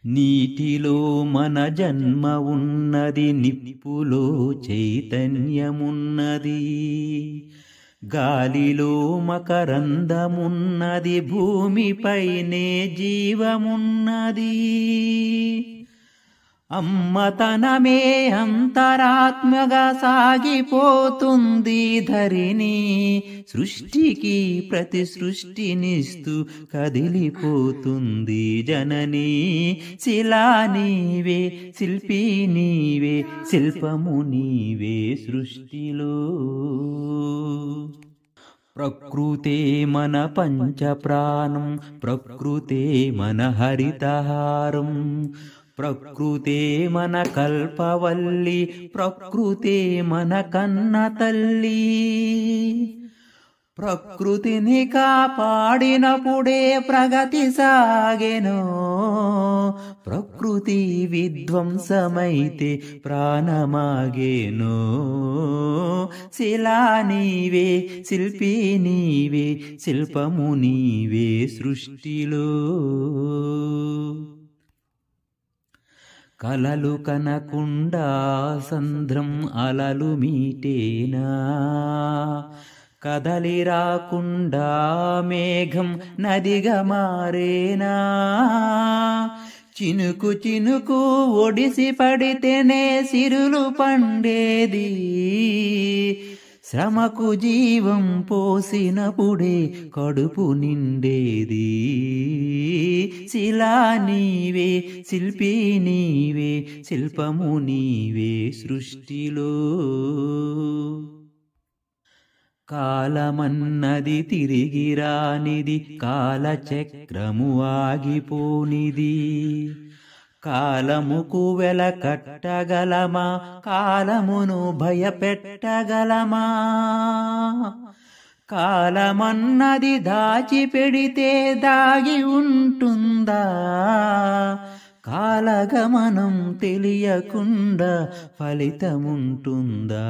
నీటిలో మన జన్మ ఉన్నది, నిప్పులో చైతన్యమున్నది, గాలిలో మకరందమున్నది, భూమిపైనే జీవమున్నది. అమ్మతనమే అంతరాత్మగా సాగిపోతుంది ధరిణి, సృష్టికి ప్రతి సృష్టినిస్తూ కదిలిపోతుంది జనని. శిలా నీవే, శిల్పి నీవే, శిల్పము నీవే సృష్టిలో. ప్రకృతే మన పంచప్రాణం, ప్రకృతే మన హరితహారం, ప్రకృతే మన కల్పవల్లి, ప్రకృతే మన కన్న తల్లి. ప్రకృతిని కాపాడినప్పుడే ప్రగతి సాగెను, ప్రకృతి విధ్వంసమైతే ప్రాణమాగెను. శిలా నీవే, శిల్పి నీవే, శిల్పము నీవే సృష్టిలో. కలలు కనకుండా సంద్రం అలలు మీటేనా, కదలి రాకుండా మేఘం నదిగా మారేనా. చినుకు చినుకు ఒడిసి పడితేనే సిరులు పండేది, శ్రమకు జీవం పోసినప్పుడే కడుపు నిండేది. శిలా నీవే, శిల్పి నీవే, శిల్పము నీవే సృష్టిలో. కాలమన్నది తిరిగి రానిది, కాలచక్రము ఆగిపోనిది. కాలముకు వెలకట్టగలమా, కాలమును భయపెట్టగలమా. కాలమన్నది దాచిపెడితే దాగి ఉంటుందా, కాలగమనం తెలియకుండా ఫలితముంటుందా.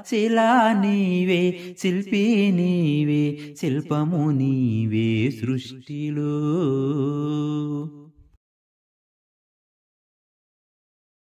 శిలా నీవే, శిల్పి నీవే, శిల్పము నీవే సృష్టిలో.